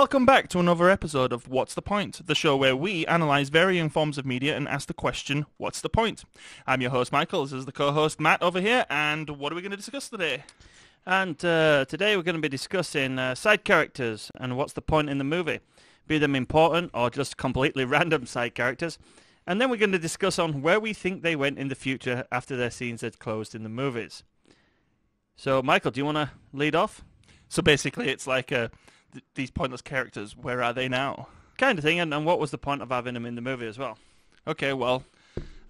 Welcome back to another episode of What's the Point, the show where we analyse varying forms of media and ask the question, what's the point? I'm your host, Michael. This is the co-host, Matt, over here, and what are we going to discuss today? And today we're going to be discussing side characters and what's the point in the movie, be them important or just completely random side characters. And then we're going to discuss on where we think they went in the future after their scenes had closed in the movies. So, Michael, do you want to lead off? So basically it's like these pointless characters, where are they now? Kind of thing, and what was the point of having them in the movie as well? Okay, well,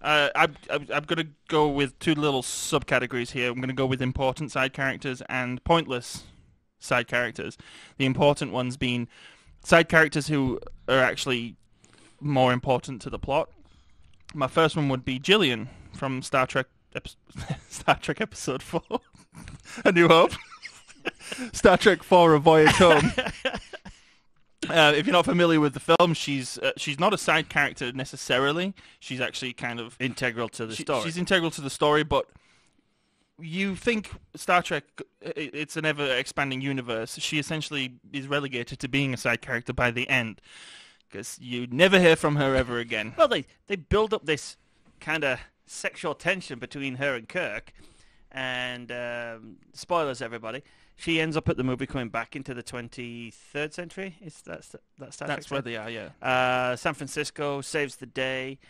I'm going to go with two little subcategories here. I'm going to go with important side characters and pointless side characters. The important ones being side characters who are actually more important to the plot. My first one would be Jillian from Star Trek Episode 4, A New Hope. Star Trek 4, A Voyage Home. If you're not familiar with the film, she's not a side character necessarily. She's actually kind of Integral to the story. She's integral to the story, but you think Star Trek, it's an ever-expanding universe. She essentially is relegated to being a side character by the end, because you never hear from her ever again. Well, they build up this kind of sexual tension between her and Kirk, and spoilers, everybody. She ends up at the movie coming back into the 23rd century. Is that Star Trek? That's where they are, yeah. San Francisco saves the day,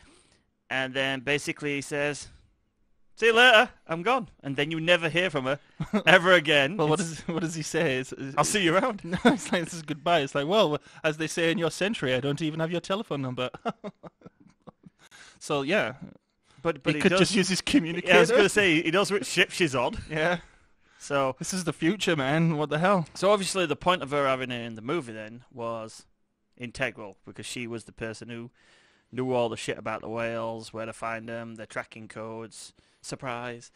and then basically says, "See you later, I'm gone." And then you never hear from her ever again. Well, what does he say? I'll see you around. No, it's like, this is goodbye. It's like, well, as they say in your century, I don't even have your telephone number. So, yeah. But he could just use his communicator. Yeah, I was going to say, he knows which ship she's on. Yeah. So this is the future, man. What the hell? So obviously the point of her having it in the movie then was integral, because she was the person who knew all the shit about the whales, where to find them, their tracking codes. Surprise.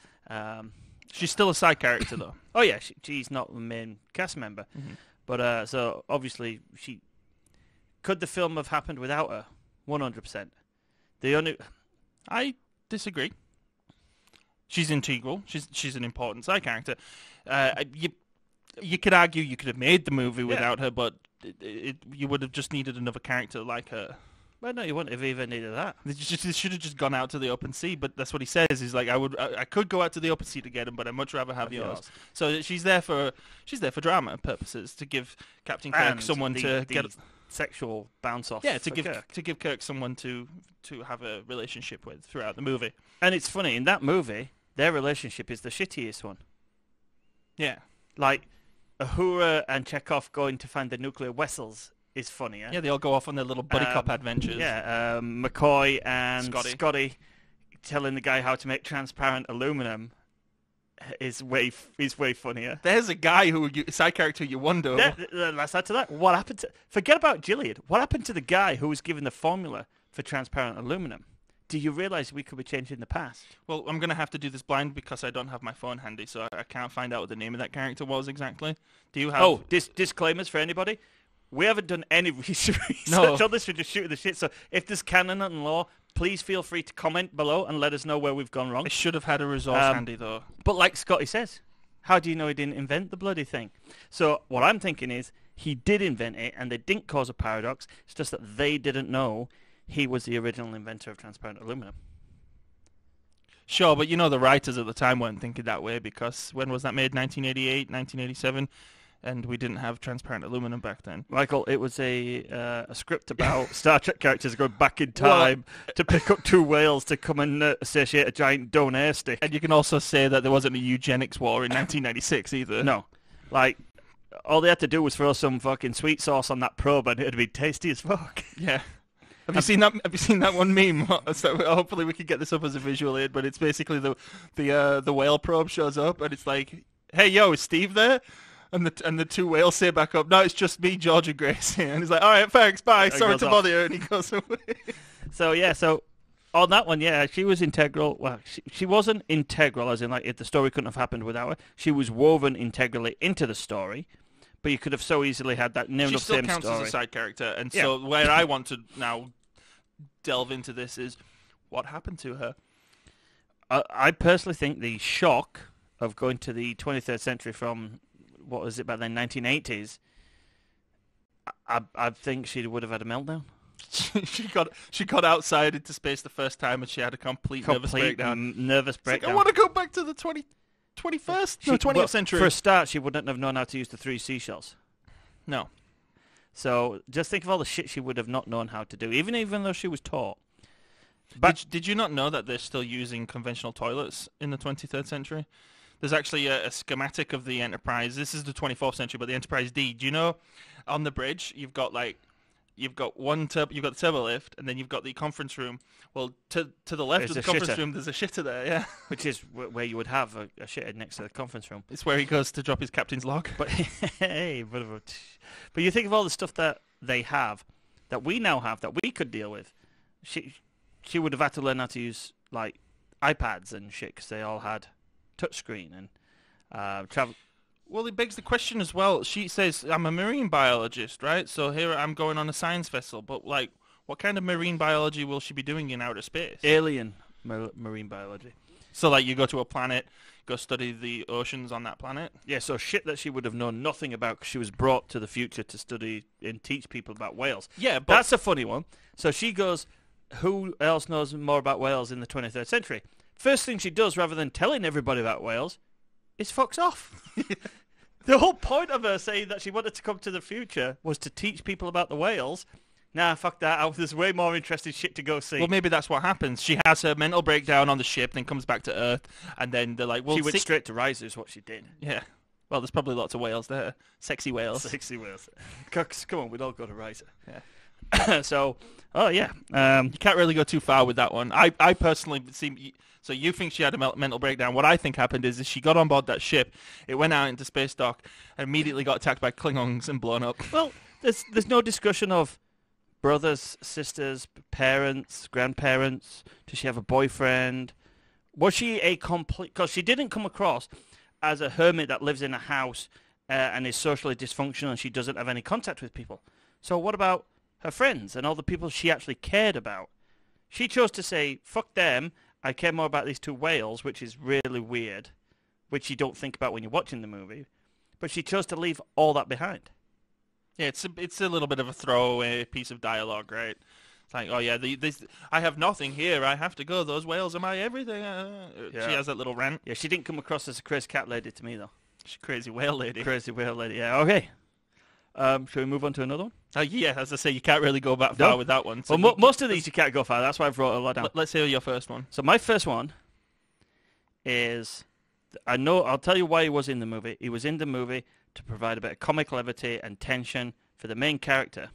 She's still a side character, though. Oh, yeah. She's not the main cast member. Mm-hmm. But so obviously could the film have happened without her? 100%. I disagree. She's integral. She's an important side character. You could argue you could have made the movie without her, but you would have just needed another character like her. Well, no, you wouldn't have even needed that. They should have just gone out to the open sea. But that's what he says. He's like, I could go out to the open sea to get him, but I'd much rather have yours. So she's there for drama purposes, to give Captain Kirk someone to get sexual bounce off. Yeah, to give Kirk someone to have a relationship with throughout the movie. And it's funny, in that movie, their relationship is the shittiest one. Yeah. Like, Uhura and Chekhov going to find the nuclear vessels is funnier. Yeah, they all go off on their little buddy cop adventures. Yeah, McCoy and Scotty telling the guy how to make transparent aluminum is way funnier. There's a guy side character you wonder. Let's add to that. What happened to... Forget about Jillian. What happened to the guy who was given the formula for transparent aluminum? Do you realise we could be changing the past? Well, I'm going to have to do this blind because I don't have my phone handy, so I can't find out what the name of that character was exactly. Do you have... Oh, disclaimers for anybody. We haven't done any research on this. We're just shooting the shit. So if there's canon and law, please feel free to comment below and let us know where we've gone wrong. I should have had a resource handy, though. But like Scotty says, how do you know he didn't invent the bloody thing? So what I'm thinking is he did invent it, and they didn't cause a paradox. It's just that they didn't know he was the original inventor of transparent aluminum. Sure, but you know the writers at the time weren't thinking that way, because when was that made? 1988, 1987? And we didn't have transparent aluminum back then. Michael, it was a script about Star Trek characters going back in time to pick up two whales to come and satiate a giant donair stick. And you can also say that there wasn't a eugenics war in 1996 either. No. Like, all they had to do was throw some fucking sweet sauce on that probe and it'd be tasty as fuck. Yeah. Have you seen that one meme? So hopefully we can get this up as a visual aid, but it's basically the whale probe shows up and it's like, "Hey, yo, is Steve there?" And the two whales say back up, "No, it's just me, George and Gracie." And he's like, "All right, thanks, bye. Sorry to bother you." And he goes away. So on that one, yeah, she was integral. Well, she wasn't integral, as in like if the story couldn't have happened without her. She was woven integrally into the story, but you could have so easily had that near enough same story. She still counts as a side character, and so where I want to now delve into this is what happened to her. I personally think the shock of going to the 23rd century from, what was it back then, 1980s, I think she would have had a meltdown. she got outside into space the first time and she had a complete nervous breakdown. Nervous It's like, breakdown. I want to go back to the 20th century. For a start, she wouldn't have known how to use the 3 seashells. No. So just think of all the shit she would have not known how to do, even though she was taught. But did you not know that they're still using conventional toilets in the 23rd century? There's actually a schematic of the Enterprise. This is the 24th century, but the Enterprise D. Do you know on the bridge you've got the turbo lift, and then you've got the conference room. Well, to the left There's of the a conference shitter. room, there's a shitter there. Yeah, Which is where you would have a shitter next to the conference room. it's where he goes to drop his captain's log. But hey, but you think of all the stuff that they have, that we now have, that we could deal with. She would have had to learn how to use like iPads and shit because they all had touchscreen and travel. Well, it begs the question as well. She says, I'm a marine biologist, right? So here I'm going on a science vessel. But, like, what kind of marine biology will she be doing in outer space? Alien marine biology. So, like, you go to a planet, go study the oceans on that planet? Yeah, so shit that she would have known nothing about because she was brought to the future to study and teach people about whales. Yeah, but... That's a funny one. So she goes, who else knows more about whales in the 23rd century? First thing she does, rather than telling everybody about whales, is fucks off. The whole point of her saying that she wanted to come to the future was to teach people about the whales. Nah, fuck that. There's way more interesting shit to go see. Well, maybe that's what happens. She has her mental breakdown on the ship, then comes back to Earth, and then they're like, well... She went straight to Riser is what she did. Yeah. Well, there's probably lots of whales there. Sexy whales. Sexy whales. Come on, we'd all go to Riser. Yeah. So, oh yeah. You can't really go too far with that one. I personally see... So you think she had a mental breakdown. What I think happened is she got on board that ship, it went out into space dock, and immediately got attacked by Klingons and blown up. Well, there's no discussion of brothers, sisters, parents, grandparents. Does she have a boyfriend? Was she a complete... Because she didn't come across as a hermit that lives in a house and is socially dysfunctional and she doesn't have any contact with people. So what about her friends and all the people she actually cared about? She chose to say, fuck them, I care more about these 2 whales, which is really weird, which you don't think about when you're watching the movie. But she chose to leave all that behind. Yeah, it's a little bit of a throwaway piece of dialogue, right? It's like, oh yeah, I have nothing here. I have to go. Those whales are my everything. Yeah. She has that little rant. Yeah, she didn't come across as a crazy cat lady to me, though. She's a crazy whale lady. Crazy whale lady, yeah, okay. Shall we move on to another one? Yeah, as I say, you can't really go that far with that one. So Well, most of these you can't go far. That's why I've wrote a lot down. Let's hear your first one. So my first one is... I'll tell you why he was in the movie. He was in the movie to provide a bit of comic levity and tension for the main character.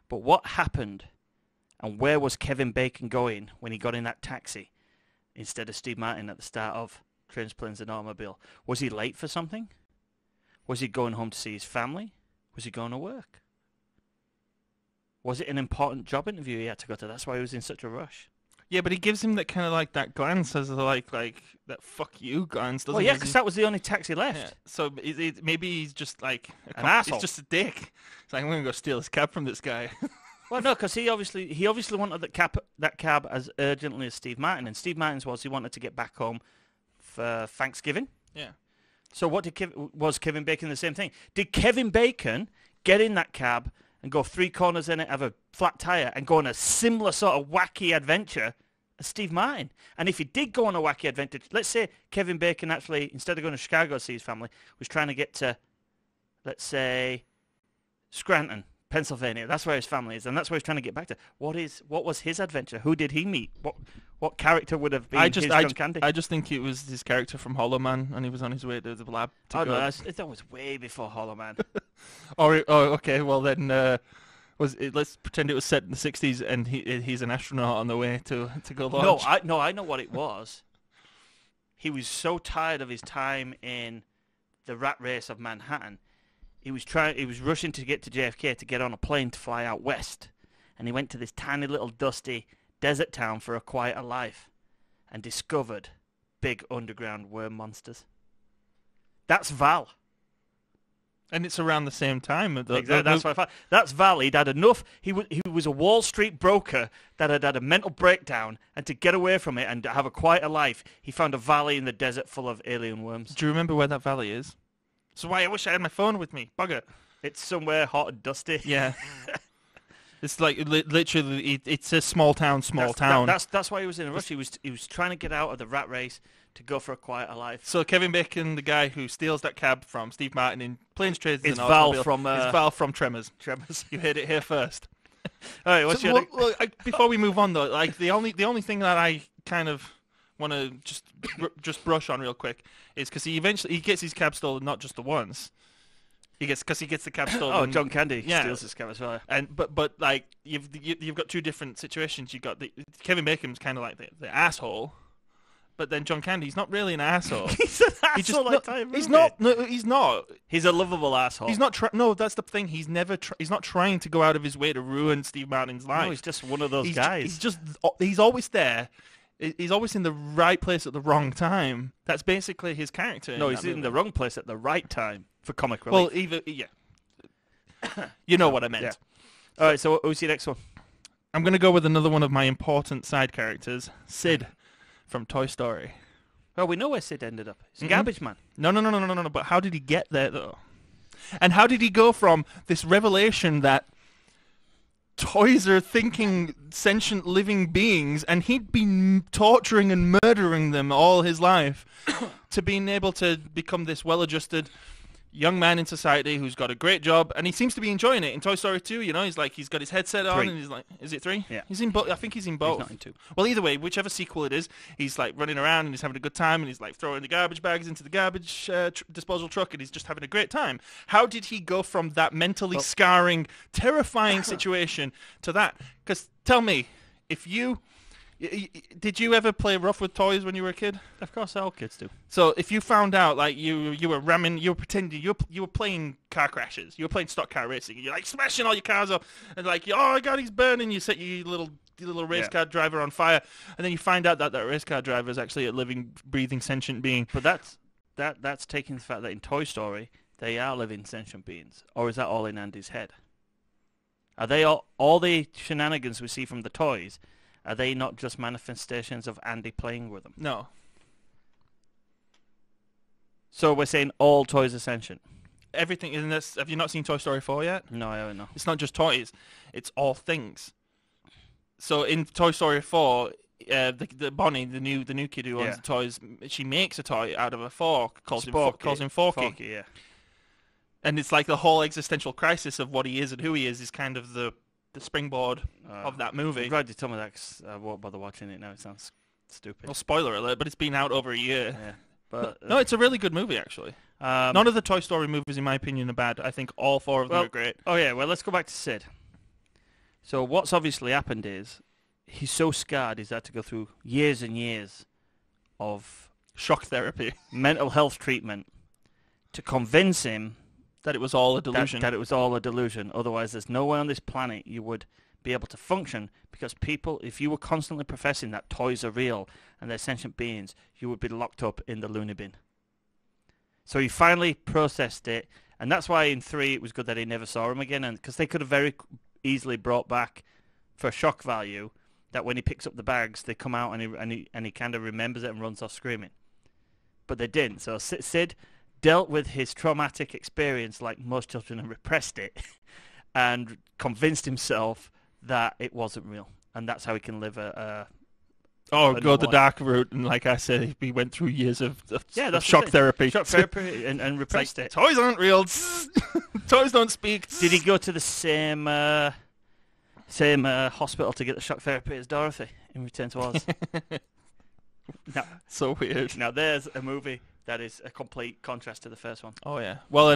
But what happened and where was Kevin Bacon going when he got in that taxi instead of Steve Martin at the start of Trains, Planes and Automobile? Was he late for something? Was he going home to see his family? Was he going to work? Was it an important job interview he had to go to? That's why he was in such a rush. Yeah, but he gives him that kind of like that glance as like that fuck you glance, doesn't Well, he? yeah, because that was the only taxi left. Yeah. So maybe he's just like An asshole. He's just a dick. It's like, I'm going to go steal this cab from this guy. Well, no, because he obviously wanted that cab as urgently as Steve Martin, and Steve Martin's was he wanted to get back home for Thanksgiving. Yeah. So was Kevin Bacon the same thing? Did Kevin Bacon get in that cab and go 3 corners in it, have a flat tire, and go on a similar sort of wacky adventure as Steve Martin? And if he did go on a wacky adventure, let's say Kevin Bacon actually, instead of going to Chicago to see his family, was trying to get to, let's say, Scranton, Pennsylvania. That's where his family is, and that's where he's trying to get back to. What was his adventure? Who did he meet? What character would have been his John Candy? I just think it was his character from Hollow Man, and he was on his way to the lab. No, that was way before Hollow Man. Okay. Well then, let's pretend it was set in the '60s, and he's an astronaut on the way to go launch. I know what it was. He was so tired of his time in the rat race of Manhattan. He was rushing to get to JFK to get on a plane to fly out west, and he went to this tiny little dusty desert town for a quieter life, and discovered big underground worm monsters. That's Val. And it's around the same time. Exactly. That's what I found. That's Val. He'd had enough. He was a Wall Street broker that had had a mental breakdown, and to get away from it and have a quieter life, he found a valley in the desert full of alien worms. Do you remember where that valley is? So why I wish I had my phone with me. Bugger. It's somewhere hot and dusty. Yeah. It's like literally, it's a small town. That's why he was in a rush. He was trying to get out of the rat race to go for a quieter life. So Kevin Bacon, the guy who steals that cab from Steve Martin in Planes, Trains, It's and Val Automobiles, is Val from Tremors. Tremors. You heard it here first. All right, what's your before we move on though, like the only thing that I kind of want to just brush on real quick is because he gets his cab stolen, not just the once. He gets the cab stolen. Oh, John Candy steals his cab as well. And but like you've got two different situations. You've got Kevin Bacon's kind of like the asshole, but then John Candy's not really an asshole. He's an asshole. He's not. No, he's not. He's a lovable asshole. He's not. No, that's the thing. He's not trying to go out of his way to ruin Steve Martin's life. No, he's just one of those guys. He's always there. He's always in the right place at the wrong time. That's basically his character. No, he's in the wrong place at the right time for comic relief. Well, yeah. You know what I meant. Yeah. All right, so who's your next one? I'm going to go with another one of my important side characters, Sid from Toy Story. Well, we know where Sid ended up. He's a garbage man. No. But how did he get there, though? And how did he go from this revelation that toys are thinking sentient living beings and he'd been torturing and murdering them all his life to being able to become this well-adjusted young man in society who's got a great job, and he seems to be enjoying it. In Toy Story 2, he's got his headset on, 3. and he's like, is it 3? Yeah. He's in both. I think he's in both. He's not in 2. Well, either way, whichever sequel it is, he's like running around and he's having a good time, and he's like throwing the garbage bags into the garbage disposal truck, and he's just having a great time. How did he go from that mentally scarring, terrifying situation to that? Because tell me, if you... Did you ever play rough with toys when you were a kid? Of course, all kids do. So if you found out, like, you were pretending, you were playing car crashes, you were playing stock car racing, and you're like smashing all your cars up, and like, oh my god, he's burning, you set your little race car driver on fire, and then you find out that race car driver is actually a living, breathing, sentient being. But that's taking the fact that in Toy Story they are living sentient beings, or is that all in Andy's head? Are they all the shenanigans we see from the toys? Are they not just manifestations of Andy playing with them? No. So we're saying all toys are sentient? Everything in this... Have you not seen Toy Story 4 yet? No, I haven't, no. It's not just toys. It's all things. So in Toy Story 4, the Bonnie, the new kid who owns the toys, she makes a toy out of a fork, calls him Forky. Yeah. And it's like the whole existential crisis of what he is and who he is kind of the springboard of that movie. I'm glad you told me that because I won't bother watching it now. It sounds stupid. Well, spoiler alert, but it's been out over a year. Yeah, but no, it's a really good movie, actually. None of the Toy Story movies, in my opinion, are bad. I think all 4 of them are great. Oh, yeah, well, let's go back to Sid. So what's obviously happened is he's so scarred he's had to go through years and years of shock therapy, mental health treatment to convince him that it was all a delusion. That it was all a delusion. Otherwise, there's no way on this planet you would be able to function, because people, if you were constantly professing that toys are real and they're sentient beings, you would be locked up in the loony bin. So he finally processed it, and that's why in 3 it was good that he never saw him again, and because they could have very easily brought back for shock value that when he picks up the bags, they come out and he kind of remembers it and runs off screaming. But they didn't. So Sid dealt with his traumatic experience like most children and repressed it and convinced himself that it wasn't real. And that's how he can live a go the dark route. And like I said, he went through years of shock therapy. Shock therapy and repressed it. Toys aren't real. Toys don't speak. Did he go to the same hospital to get the shock therapy as Dorothy in Return to Oz? No. So weird. Now there's a movie that is a complete contrast to the first one. Oh yeah. Well,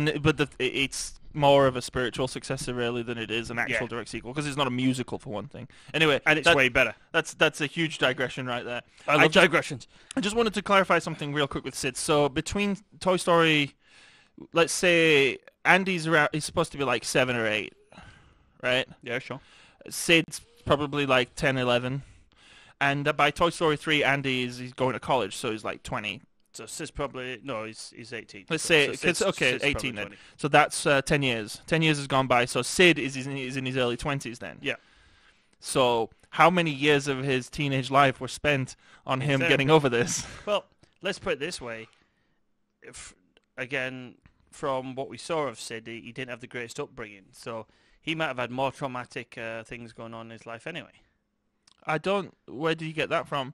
it's more of a spiritual successor really than it is an actual direct sequel, because it's not a musical for one thing. Anyway, and it's way better. That's a huge digression right there. I love digressions. I just wanted to clarify something real quick with Sid. So between Toy Story, let's say Andy's around, he's supposed to be like 7 or 8, right? Yeah, sure. Sid's probably like 10, 11. And by Toy Story 3, he's going to college, so he's like 20. So Sid's probably... No, he's 18. Let's say... Sid's 18 then. So that's 10 years. 10 years has gone by, so Sid is in his early 20s then. Yeah. So how many years of his teenage life were spent on him getting over this? Well, let's put it this way. Again, from what we saw of Sid, he didn't have the greatest upbringing, so he might have had more traumatic things going on in his life anyway. Where did you get that from?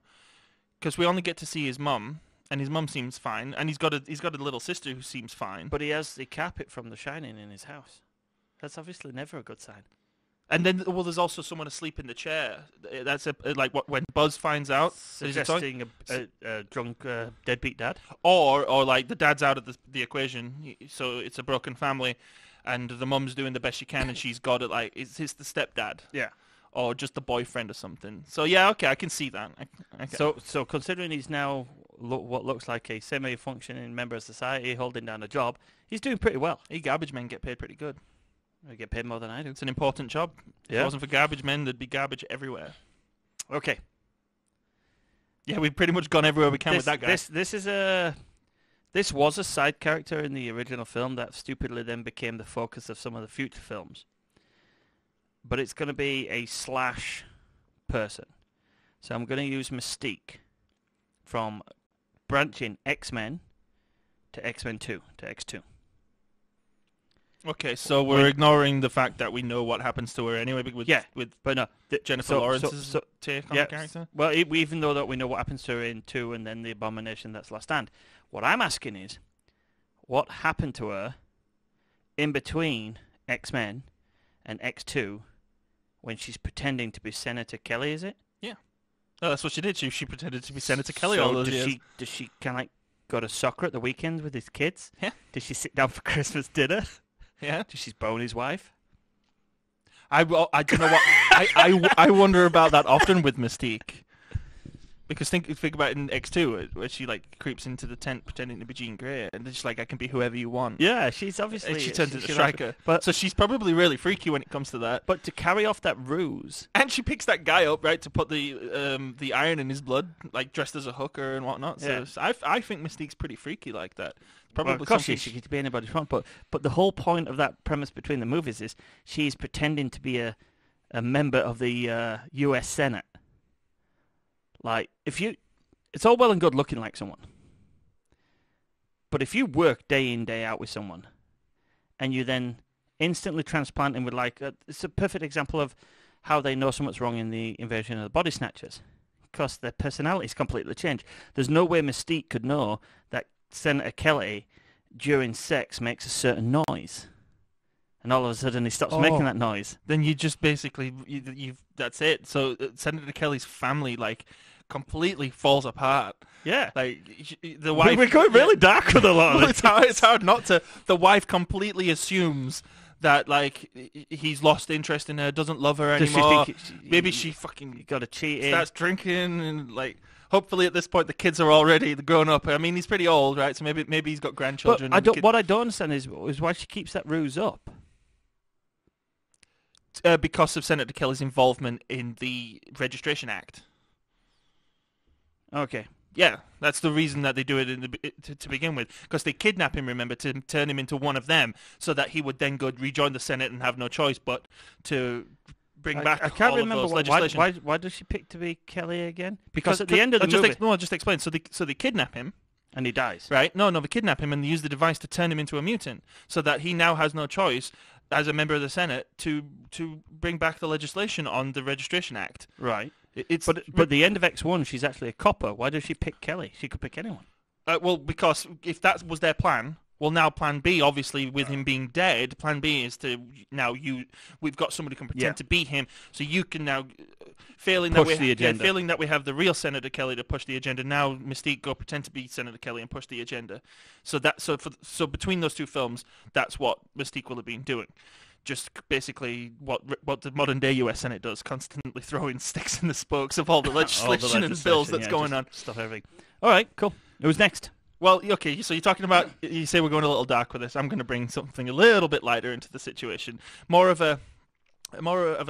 Because we only get to see his mum, and his mum seems fine, and he's got a little sister who seems fine. But he has the carpet from The Shining in his house. That's obviously never a good sign. And then, well, there's also someone asleep in the chair. That's when Buzz finds out, suggesting a drunk deadbeat dad, or like the dad's out of the equation, so it's a broken family, and the mum's doing the best she can, and she's got it like it's the stepdad, or just the boyfriend or something. So yeah, okay, I can see that. Okay. So considering he's now what looks like a semi-functioning member of society, holding down a job, he's doing pretty well. Garbage men get paid pretty good. They get paid more than I do. It's an important job. If it wasn't for garbage men, there'd be garbage everywhere. Okay. Yeah, we've pretty much gone everywhere we can with that guy. This was a side character in the original film that stupidly then became the focus of some of the future films. But it's going to be a slash person. So I'm going to use Mystique from branching X-Men to X-Men 2, to X2. Okay, so we're ignoring the fact that we know what happens to her anyway with Jennifer Lawrence's take on the character? Well, we even know that we know what happens to her in 2 and then the abomination that's Last Stand. What I'm asking is, what happened to her in between X-Men and X2 when she's pretending to be Senator Kelly, is it? Yeah. Oh, that's what she did. She pretended to be Senator Kelly all those years. Does she kind of like go to soccer at the weekends with his kids? Yeah. Does she sit down for Christmas dinner? Yeah. Does she bone his wife? I don't know what I wonder about that often with Mystique, because think about it in X2 where she like creeps into the tent pretending to be Jean Grey and she's like, I can be whoever you want. Yeah, she's obviously and she turns into Striker. So she's probably really freaky when it comes to that. But to carry off that ruse, and she picks that guy up right to put the iron in his blood, like dressed as a hooker and whatnot. So I think Mystique's pretty freaky like that. Probably of course she could be anybody's front, but the whole point of that premise between the movies is she's pretending to be a member of the U.S. Senate. Like, it's all well and good looking like someone, but if you work day in, day out with someone, and you then instantly transplant him with it's a perfect example of how they know something's wrong in the Invasion of the Body Snatchers, because their personalities completely change. There's no way Mystique could know that Senator Kelly during sex makes a certain noise, and all of a sudden he stops making that noise. Then you just basically that's it. So Senator Kelly's family completely falls apart. Yeah, the wife. We're going really dark with a lot of it. It's hard not to. The wife completely assumes that he's lost interest in her, doesn't love her anymore. Maybe she fucking got to cheat. Starts drinking and hopefully at this point the kids are already grown up. I mean, he's pretty old, right? So maybe he's got grandchildren. But what I don't understand is why she keeps that ruse up. Because of Senator Kelly's involvement in the Registration Act. Okay. Yeah, that's the reason that they do it to begin with. Because they kidnap him, remember, to turn him into one of them, so that he would then go rejoin the Senate and have no choice but to bring back. I can't all remember of those legislation. why does she pick to be Kelly again? Because at the end of the movie, I'll just explain. So they kidnap him. And he dies. Right? No, they kidnap him and they use the device to turn him into a mutant, so that he now has no choice as a member of the Senate to bring back the legislation on the Registration Act. Right. But the end of X1, she's actually a copper. Why does she pick Kelly? She could pick anyone. Well, because if that was their plan, well, now Plan B, obviously, with him being dead, Plan B is to we've got somebody who can pretend to be him, so you can now, failing that we have the real Senator Kelly to push the agenda. Now Mystique go pretend to be Senator Kelly and push the agenda. So between those two films, that's what Mystique will have been doing. Just basically what the modern day U.S. Senate does, constantly throwing sticks in the spokes of all the legislation and bills that's going on. Stuff everything. All right, cool. Who's next? Well, okay, so you're talking about, you say we're going a little dark with this. I'm going to bring something a little bit lighter into the situation. More of a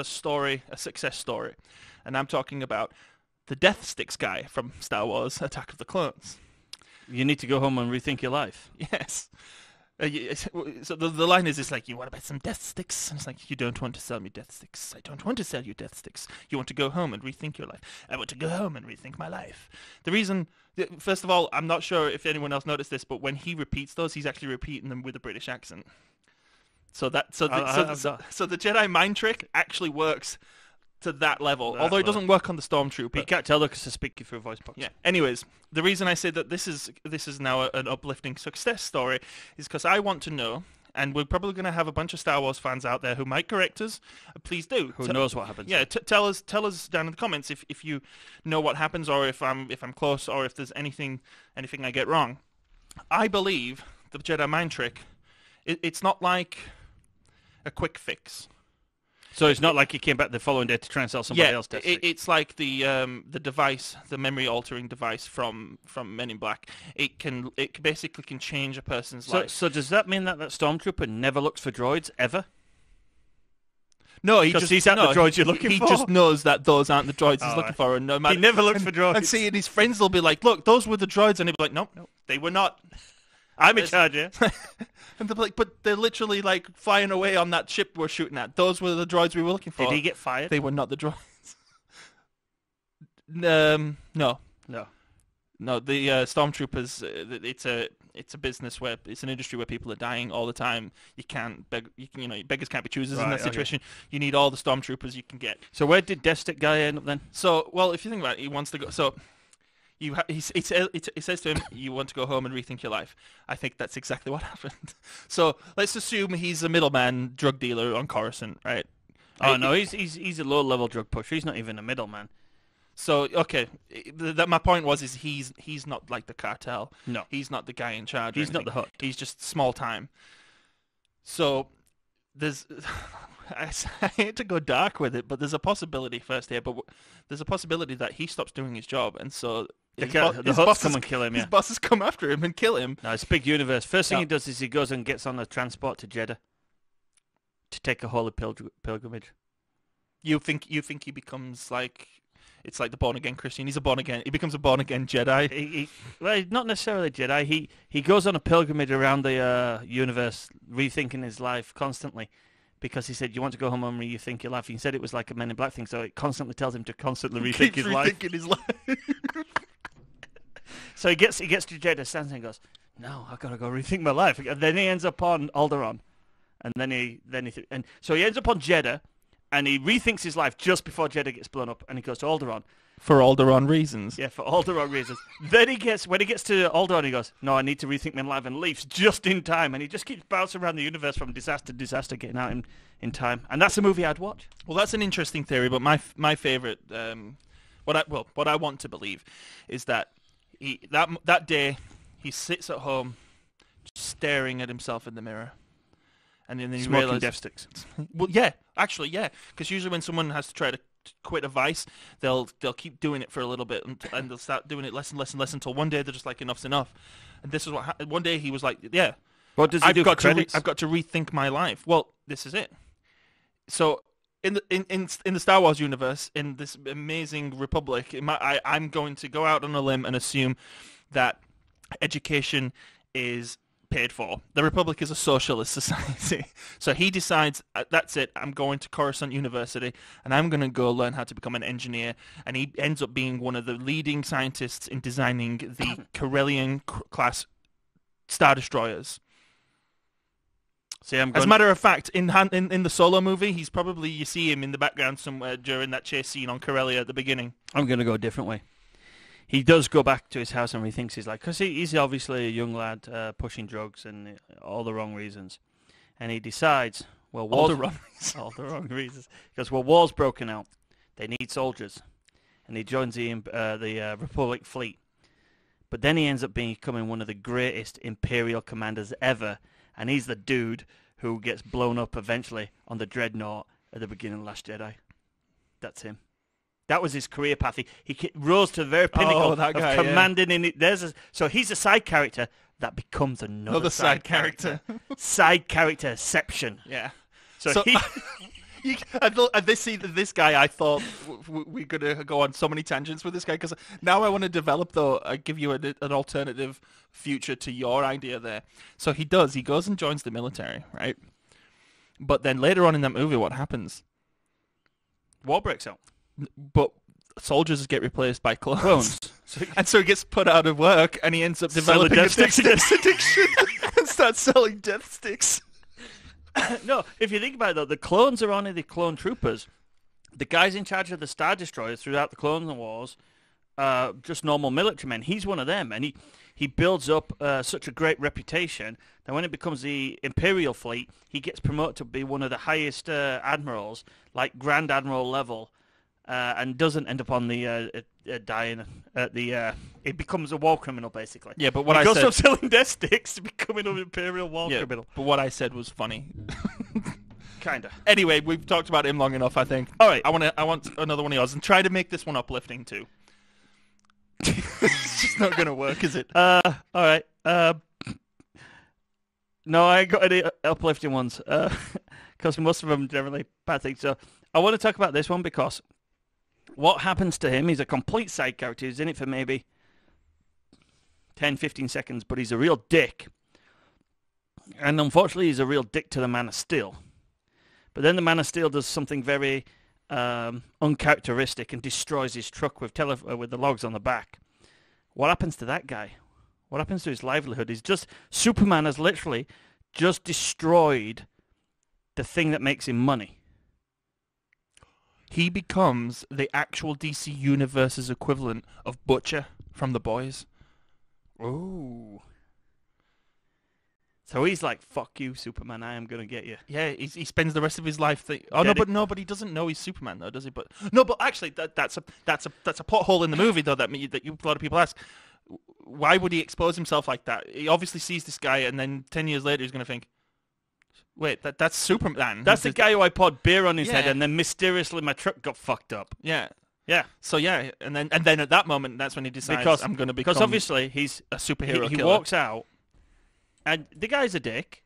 story, a success story. And I'm talking about the Death Sticks guy from Star Wars Attack of the Clones. You need to go home and rethink your life. Yes. So the line is, it's like, you want to buy some death sticks? And it's like, you don't want to sell me death sticks. I don't want to sell you death sticks. You want to go home and rethink your life. I want to go home and rethink my life. The reason, first of all, I'm not sure if anyone else noticed this, but when he repeats those, he's actually repeating them with a British accent. So the Jedi mind trick actually works to that level, although it doesn't work on the Stormtrooper. You can't tell because they're speaking through a voice box. Yeah. Anyways, the reason I say that this is now an uplifting success story is because I want to know, and we're probably going to have a bunch of Star Wars fans out there who might correct us. Please do. Who knows what happens? Yeah, tell us down in the comments if you know what happens, or if I'm close, or if there's anything I get wrong. I believe the Jedi mind trick. It's not like a quick fix. So it's not like he came back the following day to try and sell somebody else. It's like the device, the memory altering device from Men in Black. It basically can change a person's life. So does that mean that Stormtrooper never looks for droids ever? No, he just sees out the droids you're looking for. He just knows that those aren't the droids he's looking for, and no matter, he never looks for droids. And see, and his friends will be like, "Look, those were the droids," and he'll be like, "No, they were not." I'm in charge, yeah. And they're like, but they're literally like flying away on that ship we're shooting at. Those were the droids we were looking for. Did he get fired? They were not the droids. No. No, the stormtroopers. It's a business where it's an industry where people are dying all the time. You can't beggars can't be choosers in that situation. Okay. You need all the stormtroopers you can get. So where did Death Stick guy end up then? So, well, if you think about it, he wants to go. So. It says to him, you want to go home and rethink your life. I think that's exactly what happened. So let's assume he's a middleman drug dealer on Coruscant, right? Oh no, he's a low level drug pusher. He's not even a middleman. So okay, my point was he's not like the cartel. No, he's not the guy in charge. He's not the hook. He's just small time. So there's. I hate to go dark with it, but there's a possibility first here. But there's a possibility that he stops doing his job, and so the Hutts come and kill him. His bosses come after him and kill him. No, it's a big universe. First thing he does is he goes and gets on a transport to Jeddah to take a holy pilgrimage. You think he becomes like, it's like the born again Christian? He becomes a born again Jedi. Well, not necessarily Jedi. He goes on a pilgrimage around the universe, rethinking his life constantly. Because he said, you want to go home and rethink your life. He said it was like a Men in Black thing, so it constantly tells him to constantly rethink his life. His life. So he gets to Jeddah, stands there and goes, no, I've got to go rethink my life. And then he ends up on Alderaan. And so he ends up on Jeddah, and he rethinks his life just before Jeddah gets blown up, and he goes to Alderaan. For Alderaan reasons. Yeah, for Alderaan reasons. Then when he gets to Alderaan, he goes, no, I need to rethink my life, and leaves just in time. And he just keeps bouncing around the universe from disaster to disaster, getting out in time. And that's a movie I'd watch. Well, that's an interesting theory, but my favorite, what I want to believe, is that that day he sits at home, staring at himself in the mirror, and then he smoking realizes, death sticks. Well, yeah, actually, yeah, because usually when someone has to try to quit a vice, they'll keep doing it for a little bit, and they'll start doing it less and less and less until one day they're just like, enough's enough. And this is what happened. One day he was like, yeah, what does he do? I've got to rethink my life. Well, this is it. So in the Star Wars universe, in this amazing republic, I'm going to go out on a limb and assume that education is paid for. The Republic is a socialist society. So he decides, that's it, I'm going to Coruscant University, and I'm going to go learn how to become an engineer. And he ends up being one of the leading scientists in designing the Corellian-class Star Destroyers. See, as a matter of fact, in the Solo movie, you see him in the background somewhere during that chase scene on Corellia at the beginning. I'm going to go a different way. He does go back to his house and rethinks his life, because he's obviously a young lad pushing drugs and all the wrong reasons. And he decides, well, all the wrong reasons. Because, well, war's broken out. They need soldiers. And he joins the Republic fleet. But then he ends up becoming one of the greatest Imperial commanders ever. And he's the dude who gets blown up eventually on the Dreadnought at the beginning of Last Jedi. That's him. That was his career path. He rose to the very pinnacle of commanding in it. So he's a side character that becomes another side character. Side characterception. Yeah. So This guy, I thought we're gonna go on so many tangents with this guy because now I want to develop though. I give you an alternative future to your idea there. So he does. He goes and joins the military, right? But then later on in that movie, what happens? War breaks out. But soldiers get replaced by clones. Clones. And so he gets put out of work, and he ends up developing a death sticks addiction and starts selling death sticks. No, if you think about it, though, the clones are only the clone troopers. The guys in charge of the Star Destroyers throughout the Clone Wars, just normal military men. He's one of them, and he builds up such a great reputation that when it becomes the Imperial fleet, he gets promoted to be one of the highest admirals, like Grand Admiral level, and doesn't end up on the dying at the. It becomes a war criminal, basically. Yeah, but what he I goes said from selling death sticks to becoming an Imperial war criminal. But what I said was funny. Kinda. Anyway, we've talked about him long enough, I think. All right. I want another one of yours, and try to make this one uplifting too. It's just not gonna work, is it? All right. No, I ain't got any uplifting ones, because most of them generally bad things. So I want to talk about this one because what happens to him? He's a complete side character. He's in it for maybe 10, 15 seconds, but he's a real dick. And unfortunately, he's a real dick to the Man of Steel. But then the Man of Steel does something very uncharacteristic and destroys his truck with the logs on the back. What happens to that guy? What happens to his livelihood? Superman has literally just destroyed the thing that makes him money. He becomes the actual DC Universe's equivalent of Butcher from The Boys. Ooh. So he's like, "Fuck you, Superman! I am gonna get you." Yeah, he spends the rest of his life. But he doesn't know he's Superman though, does he? But actually, that's a plot hole in the movie though. That a lot of people ask, why would he expose himself like that? He obviously sees this guy, and then 10 years later, he's gonna think, wait, that's Superman. That's the guy who I poured beer on his head, and then mysteriously my truck got fucked up. Yeah. Yeah. So yeah, and then at that moment, that's when he decides I'm gonna become because obviously he's a superhero. He walks out. And the guy's a dick,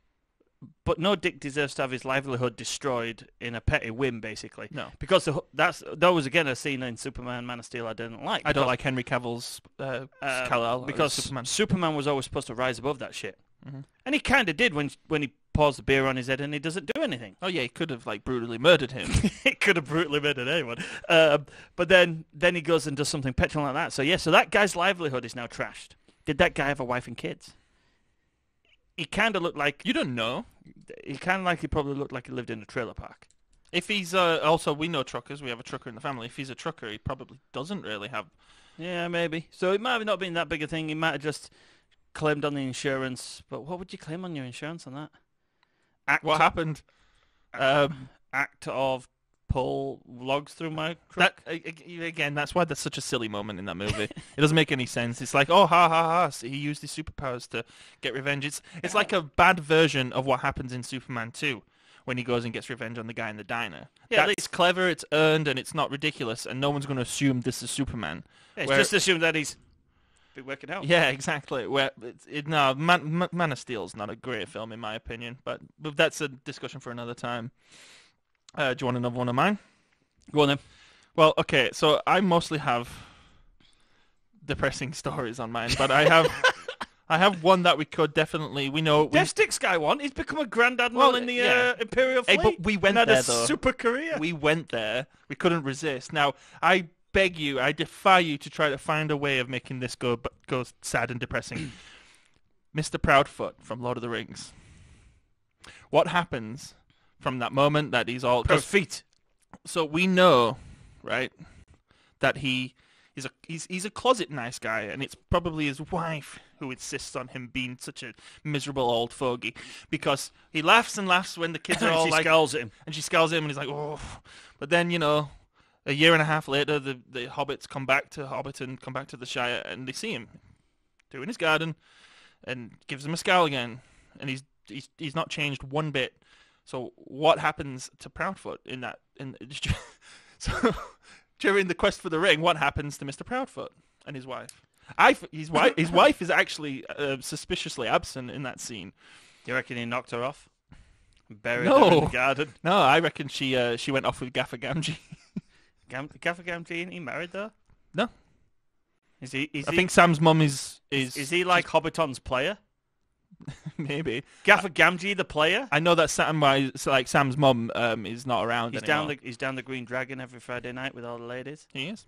but no dick deserves to have his livelihood destroyed in a petty whim, basically. No. Because that was, again, a scene in Superman Man of Steel I didn't like. I don't like Henry Cavill's Kal-El. Because Superman was always supposed to rise above that shit. Mm-hmm. And he kind of did when he pours the beer on his head and he doesn't do anything. Oh, yeah, he could have, brutally murdered him. He could have brutally murdered anyone. But then he goes and does something petulant like that. So that guy's livelihood is now trashed. Did that guy have a wife and kids? He kind of looked like... You don't know. He kind of like he probably looked like he lived in a trailer park. If he's... also, we know truckers. We have a trucker in the family. If he's a trucker, he probably doesn't really have... Yeah, maybe. So it might have not been that big a thing. He might have just claimed on the insurance. But what would you claim on your insurance on that? What happened? Act of pull logs through my truck. Again, that's why that's such a silly moment in that movie. It doesn't make any sense. It's like, oh, ha, ha, ha. So he used his superpowers to get revenge. It's like a bad version of what happens in Superman 2 when he goes and gets revenge on the guy in the diner. Yeah, it's clever, it's earned, and it's not ridiculous, and no one's going to assume this is Superman. Yeah, it's just assumed that he's been working out. Yeah, exactly. Man of Steel's not a great film in my opinion, but that's a discussion for another time. Do you want another one of mine? Go on then. Well, okay, so I mostly have depressing stories on mine, but I have one that we could definitely... Death Sticks guy won. He's become a Grand Admiral in the Imperial Fleet. Hey, but we went there, though. A super career. We went there. We couldn't resist. Now, I beg you, I defy you to try to find a way of making this go sad and depressing. Mr. Proudfoot from Lord of the Rings. What happens... from that moment that he's all... feet. So we know, right, that he's a closet nice guy, and it's probably his wife who insists on him being such a miserable old fogey, because he laughs and laughs when the kids are all she scowls at him. And she scowls at him, and he's like, oh. But then, a year and a half later, the hobbits come back to Hobbiton, come back to the Shire, and they see him doing his garden, and gives him a scowl again, and he's not changed one bit. So what happens to Proudfoot so during the quest for the ring? What happens to Mr. Proudfoot and his wife? His wife is actually suspiciously absent in that scene. You reckon he knocked her off? Buried her in No. the garden. No, I reckon she went off with Gaffer Gamgee. Gaffer Gamgee, ain't he married though? No. Is he? I think Sam's mum is Is he like Hobbiton's player? maybe. Gaffer Gamgee, the player? I know that Sam's mum is not around He's anymore. he's down the Green Dragon every Friday night with all the ladies. He is.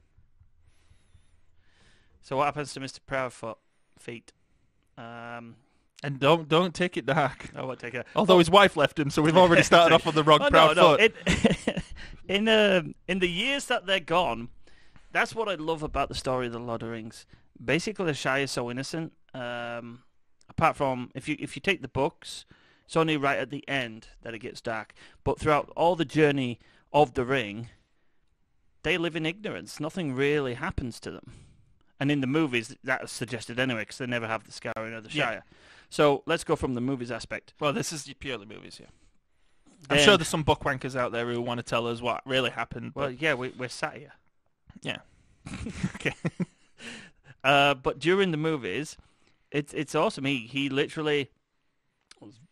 So what happens to Mr. Proudfoot? Feet. And don't take it dark. I won't take it. Although his wife left him, so we've already started off on the wrong proud foot. In the years that they're gone, that's what I love about the story of the Lord of the Rings. Basically, the Shire is so innocent. Apart from if you take the books, it's only right at the end that it gets dark. But throughout all the journey of the ring, they live in ignorance. Nothing really happens to them. And in the movies, that's suggested anyway, because they never have the scouring of the Shire. Yeah. So let's go from the movies aspect. Well, this is purely movies, yeah. I'm sure there's some book wankers out there who want to tell us what really happened. Well, yeah, we're sat here. Yeah. Okay. But during the movies, it's awesome. He literally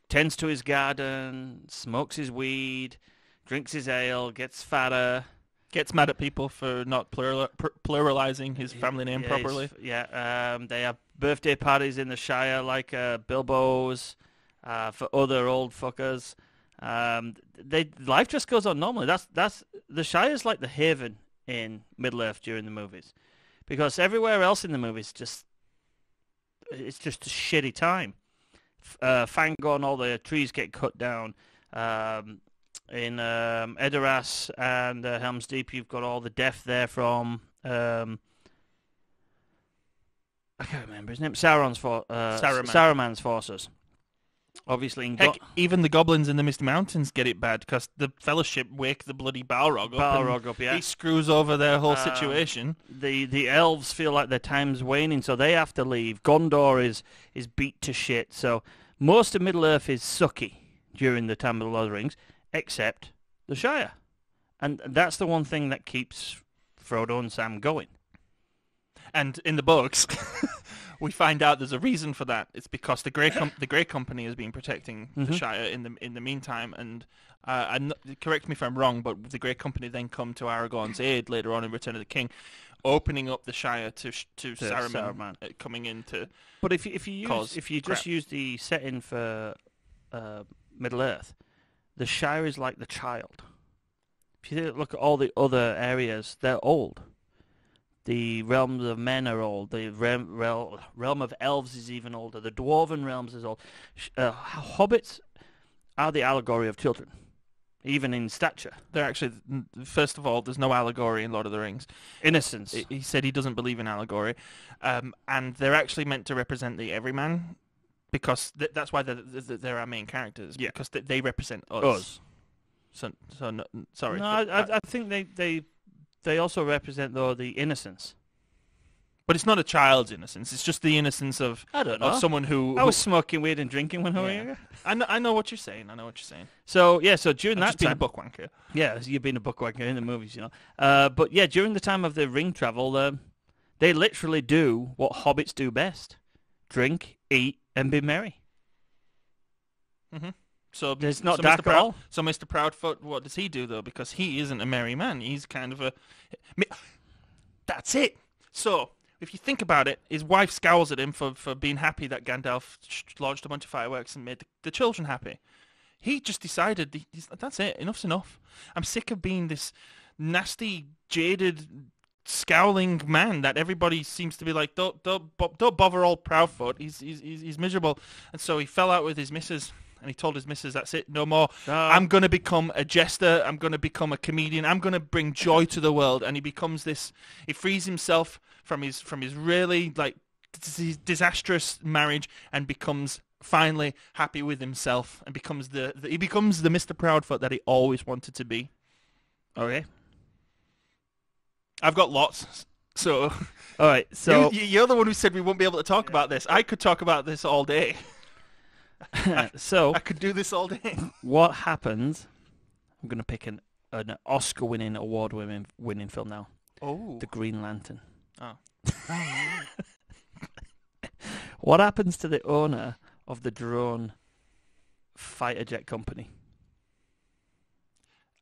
tends to his garden, smokes his weed, drinks his ale, gets fatter. Gets mad at people for not pluralizing his family name properly. They have birthday parties in the Shire like Bilbo's for other old fuckers. Life just goes on normally. That's the Shire's like the haven in Middle Earth during the movies, because everywhere else in the movies it's just a shitty time. Fangorn, all the trees get cut down. In Edoras and Helm's Deep, you've got all the death there from I can't remember his name. Saruman's forces. Obviously, Heck, even the goblins in the Misty Mountains get it bad because the Fellowship wake the bloody Balrog up. Yeah. He screws over their whole situation. The elves feel like their time's waning, so they have to leave. Gondor is beat to shit. So most of Middle Earth is sucky during the time of the Lord of the Rings, except the Shire. And that's the one thing that keeps Frodo and Sam going. And in the books, we find out there's a reason for that. It's because the Grey Company has been protecting the Shire in the meantime. And correct me if I'm wrong, but the Grey Company then come to Aragorn's aid later on in Return of the King, opening up the Shire to Saruman coming in to. But if you just use the setting for Middle Earth, the Shire is like the child. If you look at all the other areas, they're old. The realms of men are old. The realm of elves is even older. The dwarven realms is old. Hobbits are the allegory of children, even in stature. They're actually, first of all, there's no allegory in Lord of the Rings. Innocence. He said he doesn't believe in allegory. And they're actually meant to represent the everyman, because that's why they're our main characters. Yeah. Because they represent us. So no, sorry. No, I think they also represent, though, the innocence. But it's not a child's innocence. It's just the innocence of someone who... I was smoking weed and drinking when I was younger. I know what you're saying. So during that time... just being a book wanker. Yeah, you've been a book wanker in the movies, you know. But yeah, during the time of the ring travel, they literally do what hobbits do best. Drink, eat, and be merry. Mm-hmm. So it's not dark at all. So Mr. Proudfoot, what does he do, though? Because he isn't a merry man. He's kind of a... That's it. So, if you think about it, his wife scowls at him for being happy that Gandalf launched a bunch of fireworks and made the children happy. He just decided, that's it, enough's enough. I'm sick of being this nasty, jaded, scowling man that everybody seems to be like, don't bother old Proudfoot. He's miserable. And so he fell out with his missus. And he told his missus, that's it, no more. I'm going to become a jester. I'm going to become a comedian. I'm going to bring joy to the world. And he becomes this, he frees himself from his really disastrous marriage and becomes finally happy with himself and becomes he becomes the Mr. Proudfoot that he always wanted to be. Okay. I've got lots. So, all right. So you're the one who said we won't be able to talk about this. I could talk about this all day. So I could do this all day. What happens? I'm going to pick an Oscar-winning, award-winning film now. Oh, The Green Lantern. Oh. What happens to the owner of the drone fighter jet company?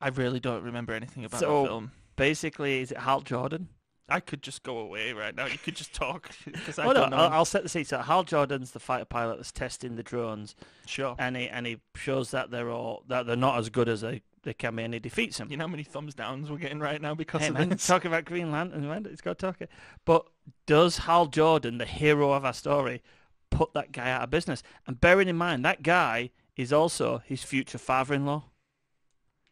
I really don't remember anything about So that film. basically, is it Hal Jordan? I could just go away right now. You could just talk because I Oh no, don't know. I'll set the scene. So Hal Jordan's the fighter pilot that's testing the drones, Sure. and he shows that they're not as good as they can be, and he defeats them. You know how many thumbs downs we're getting right now because Hey of man, this? talking about Green Lantern, man, it's got to talk it. But does Hal Jordan, the hero of our story, put that guy out of business? And bearing in mind, that guy is also his future father-in-law.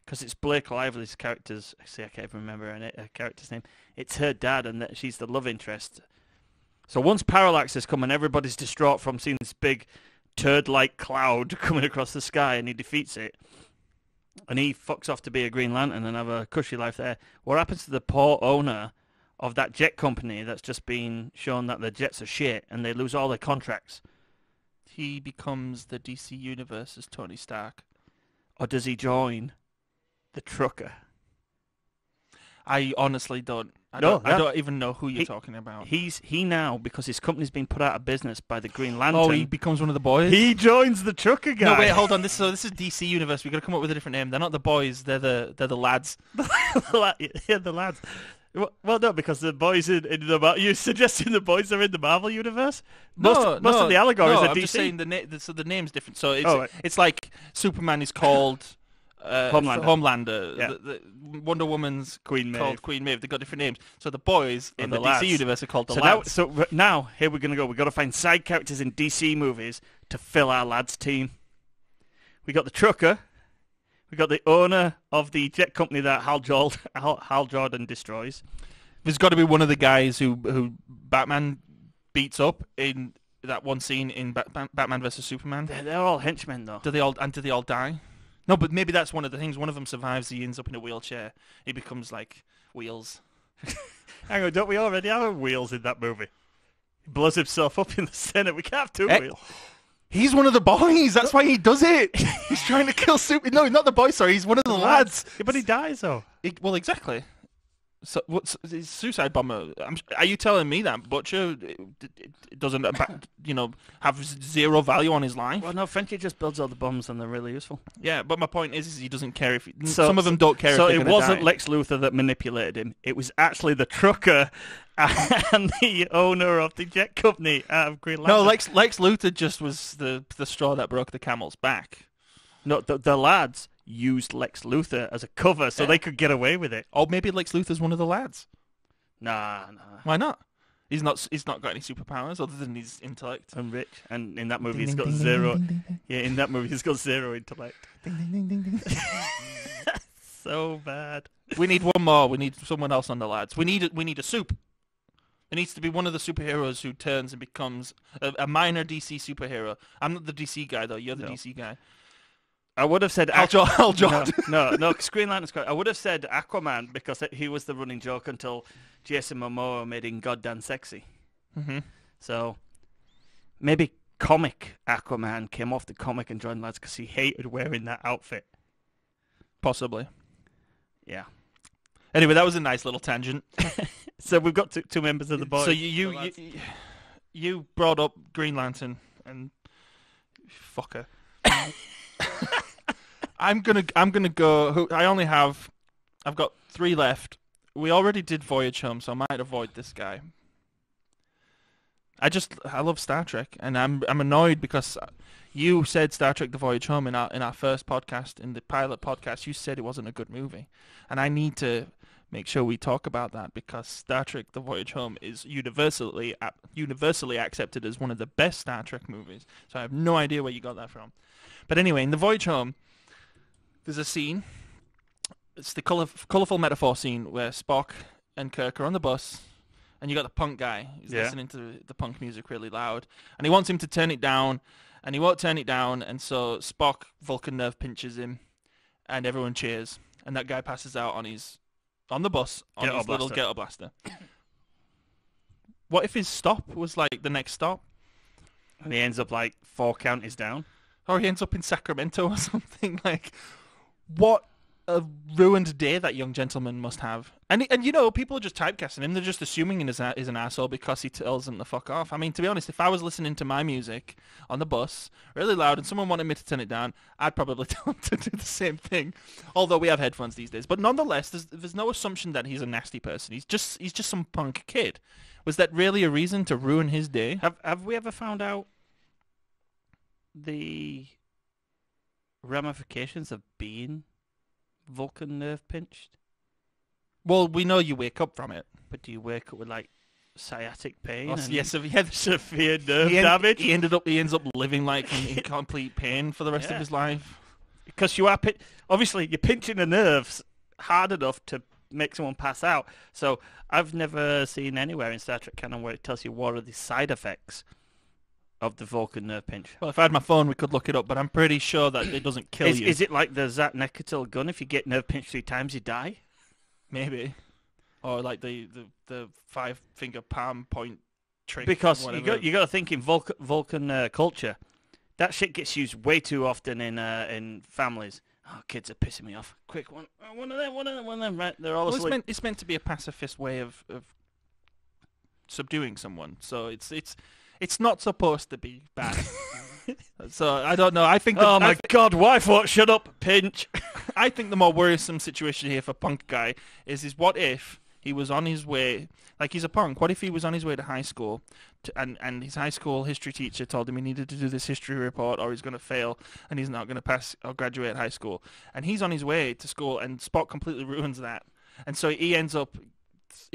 Because it's Blake Lively's character's... See, I can't even remember her character's name. It's her dad, and that she's the love interest. So once Parallax has come and everybody's distraught from seeing this big turd-like cloud coming across the sky, and he defeats it, and he fucks off to be a Green Lantern and have a cushy life there, what happens to the poor owner of that jet company that's just been shown that their jets are shit, and they lose all their contracts? He becomes the DC Universe's Tony Stark. Or does he join the trucker? I honestly don't. I No, don't even know who you're talking about. He now, because his company's been put out of business by the Green Lantern. Oh, he becomes one of the boys? He joins the trucker guy. No, wait, hold on. This is DC Universe. We've got to come up with a different name. They're not the boys. They're the lads. Yeah, the lads. Well, no, because the boys in the... You're suggesting the boys are in the Marvel Universe? Most of the allegories are I'm DC. just saying the name's different. So right. it's like Superman is called... Homelander. Yeah. The Wonder Woman's Queen Maeve. called Queen Maeve. They've got different names. So the boys in the lads. DC Universe are called the lads. Now, here we're going to go. We've got to find side characters in DC movies to fill our lads team. We got the trucker. We got the owner of the jet company that Hal Jordan destroys. There's got to be one of the guys who Batman beats up in that one scene in Batman vs Superman. They're all henchmen, though. Do they all die? No, but maybe that's one of the things. One of them survives. He ends up in a wheelchair. He becomes like Wheels. Hang on, don't we already have Wheels in that movie? He blows himself up in the Senate. We can't have two Wheels. He's one of the boys. That's why he does it. He's trying to kill Super. No, not the boy. Sorry, he's one of the lads. Yeah, but he dies though. Well, exactly. So, what's suicide bomber? Are you telling me that Butcher it doesn't, have zero value on his life? Well, no, Frenchie just builds all the bombs and they're really useful. Yeah, but my point is he doesn't care if some of them don't care. So if it wasn't Lex Luthor that manipulated him. It was actually the trucker and the owner of the jet company out of Green Lantern. No, Lex Luthor just was the straw that broke the camel's back. No, the lads used Lex Luthor as a cover so they could get away with it. Or maybe Lex Luthor's one of the lads. Nah. Why not? He's not got any superpowers other than his intellect. And rich. And in that movie he's got zero. Yeah, in that movie he's got zero intellect. So bad. We need one more. We need someone else on the lads. We need a soup. It needs to be one of the superheroes who turns and becomes a minor DC superhero. I'm not the DC guy though. You're the DC guy. I would have said Hal Jordan. No, Green Lantern's correct. I would have said Aquaman because he was the running joke until Jason Momoa made him goddamn sexy. Mm-hmm. So maybe comic Aquaman came off the comic and joined lads because he hated wearing that outfit. Possibly. Yeah. Anyway, that was a nice little tangent. So we've got two members of the boys. So you brought up Green Lantern and fucker. I'm gonna go. I've got 3 left. We already did Voyage Home, so I might avoid this guy. I love Star Trek, and I'm annoyed because you said Star Trek: The Voyage Home in our first podcast, in the pilot podcast. You said it wasn't a good movie, and I need to make sure we talk about that because Star Trek: The Voyage Home is universally accepted as one of the best Star Trek movies. So I have no idea where you got that from. But anyway, in The Voyage Home, there's a scene. It's the colourful metaphor scene where Spock and Kirk are on the bus, and you got the punk guy. He's listening to the punk music really loud, and he wants him to turn it down, and he won't turn it down, and so Spock Vulcan nerve pinches him, and everyone cheers, and that guy passes out on the bus on his little ghetto blaster. What if his stop was like the next stop? And he ends up like 4 counties down? Or he ends up in Sacramento or something. Like, what a ruined day that young gentleman must have. And you know, people are just typecasting him. They're just assuming he's an asshole because he tells them to fuck off. I mean, to be honest, if I was listening to my music on the bus really loud and someone wanted me to turn it down, I'd probably tell them to do the same thing. Although we have headphones these days. But nonetheless, there's no assumption that he's a nasty person. He's just some punk kid. Was that really a reason to ruin his day? Have we ever found out the ramifications of being Vulcan nerve pinched? Well, we know you wake up from it. But do you wake up with like sciatic pain? Oh, and yes, he had severe nerve damage. damage. He ends up living like in complete pain for the rest of his life. Because you are obviously you're pinching the nerves hard enough to make someone pass out. So I've never seen anywhere in Star Trek canon where it tells you what are the side effects of the Vulcan nerve pinch. Well, if I had my phone, we could look it up, but I'm pretty sure that it doesn't kill you. Is it like the Zat Nekatil gun? If you get nerve pinched 3 times, you die? Maybe. Or like the 5-finger palm point trick. Because you got to think in Vulcan culture, that shit gets used way too often in families. Oh, kids are pissing me off. Quick, one of them. Right, they're all asleep. It's meant to be a pacifist way of subduing someone. So it's not supposed to be bad. So I don't know. I think. God, wife, what? Shut up, pinch. I think the more worrisome situation here for Punk Guy is what if he was on his way, like he's a punk, what if he was on his way to high school and his high school history teacher told him he needed to do this history report or he's going to fail and he's not going to pass or graduate high school. And he's on his way to school and Spock completely ruins that. And so he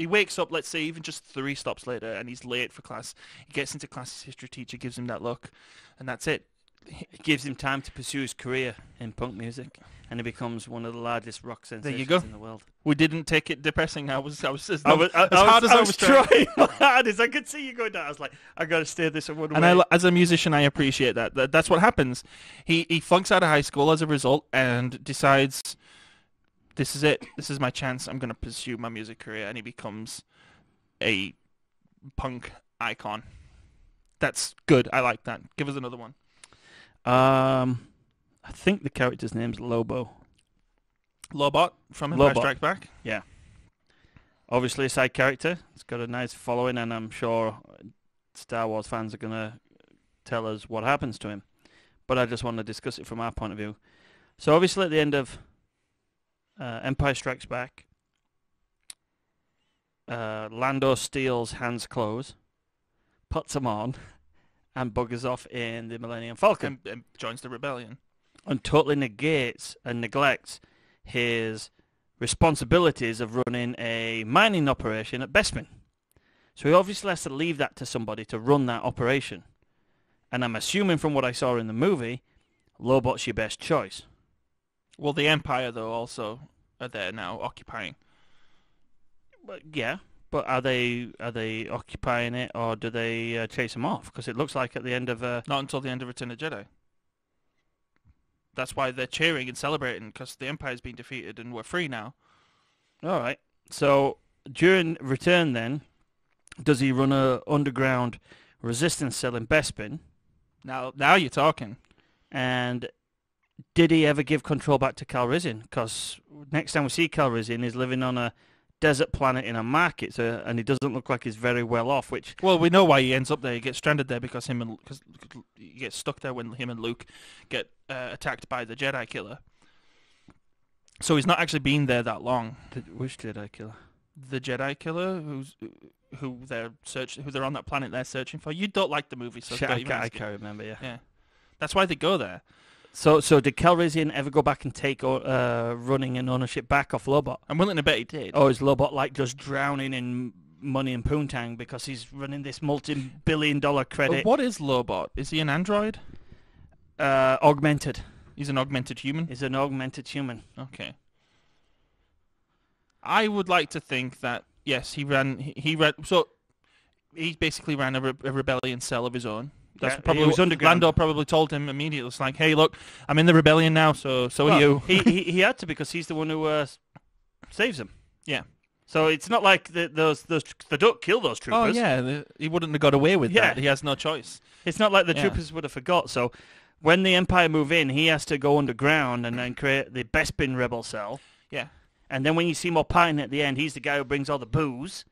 wakes up, let's say, even just 3 stops later and he's late for class. He gets into class, his history teacher gives him that look and that's it. It gives him time to pursue his career in punk music, and he becomes one of the largest rock sensations in the world. We didn't take it depressing. I was as I was trying my hardest. I could see you going down. I was like, I got to steer this one way. And as a musician, I appreciate that. That's what happens. He flunks out of high school as a result and decides, this is it. This is my chance. I'm going to pursue my music career, and he becomes a punk icon. That's good. I like that. Give us another one. I think the character's name's Lobo. Lobot from Empire Strikes Back? Yeah. Obviously a side character. It's got a nice following, and I'm sure Star Wars fans are going to tell us what happens to him. But I just want to discuss it from our point of view. So obviously at the end of Empire Strikes Back, Lando steals Han's clothes, puts them on, and buggers off in the Millennium Falcon. And joins the rebellion. And totally negates and neglects his responsibilities of running a mining operation at Bespin. So he obviously has to leave that to somebody to run that operation. And I'm assuming from what I saw in the movie, Lobot's your best choice. Well, the Empire, though, also are there now, occupying. But, yeah. But are they occupying it, or do they chase them off? Because it looks like at the end of... Not until the end of Return of the Jedi. That's why they're cheering and celebrating, because the Empire's been defeated and we're free now. All right. So during Return, then, does he run a underground resistance cell in Bespin? Now you're talking. And did he ever give control back to Calrissian? Because next time we see Calrissian, he's living on a desert planet in a market, and he doesn't look like he's very well off. Well, we know why he ends up there. He gets stranded there because he gets stuck there when him and Luke get attacked by the Jedi killer. So he's not actually been there that long. Which Jedi killer? The Jedi killer, who they're on that planet they're searching for. You don't like the movie, so I can't remember. Yeah, that's why they go there. So did Calrissian ever go back and take running and ownership back off Lobot? I'm willing to bet he did. Or is Lobot like just drowning in money and poontang because he's running this multi-billion-dollar credit? What is Lobot? Is he an android? Augmented. He's an augmented human? He's an augmented human. Okay. I would like to think that, yes, he basically ran a rebellion cell of his own. That's probably was underground. Lando probably told him immediately. It's like, hey, look, I'm in the rebellion now, so are you. he had to, because he's the one who saves him. Yeah. So it's not like they don't kill those troopers. Oh yeah, he wouldn't have got away with that. He has no choice. It's not like the troopers would have forgot. So when the Empire move in, he has to go underground and then create the Bespin rebel cell. Yeah. And then when you see more Pine at the end, he's the guy who brings all the booze.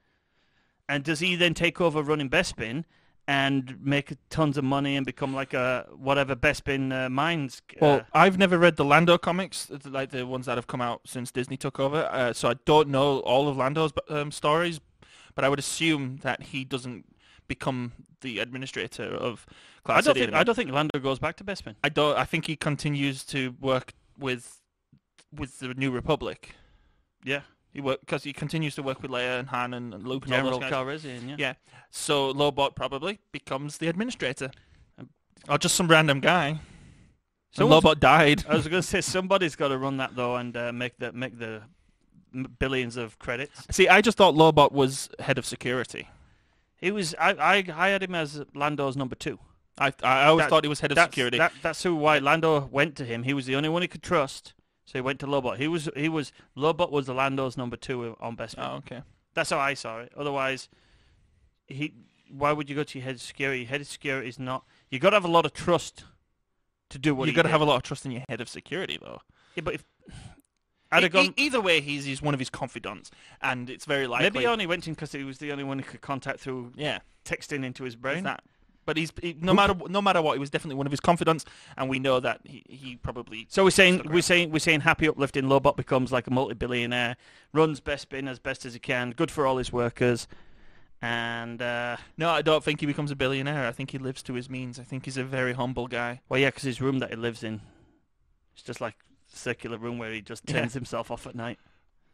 And does he then take over running Bespin and make tons of money and become like a whatever Bespin mines? Well, I've never read the Lando comics, like the ones that have come out since Disney took over, so I don't know all of Lando's stories, but I would assume that he doesn't become the administrator of Cloud City anymore. I don't think Lando goes back to Bespin. I think he continues to work with the New Republic. Yeah. Because he continues to work with Leia and Han and Luke and General all those guys. Calrissian, yeah. Yeah. So Lobot probably becomes the administrator. Or just some random guy. So Lobot died. I was going to say somebody's got to run that though and make the billions of credits. See, I just thought Lobot was head of security. He was. I had him as Lando's number 2. I always thought he was head of security. That's why Lando went to him. He was the only one he could trust. So he went to Lobot. Lobot was the Lando's number 2 on Bespin. Oh, okay. That's how I saw it. Otherwise, why would you go to your head of security? Head of security is not. You got to have a lot of trust to do what you got to have a lot of trust in your head of security, though. Yeah, but if either way, he's one of his confidants, and it's very likely. Maybe he only went to him because he was the only one he could contact through texting into his brain. But no matter what, he was definitely one of his confidants, and we know that he probably. So we're saying happy uplifting Lobot becomes like a multi-billionaire, runs Bespin as best as he can, good for all his workers, and no, I don't think he becomes a billionaire. I think he lives to his means. I think he's a very humble guy. Well, yeah, because his room that he lives in, it's just like a circular room where he just turns himself off at night.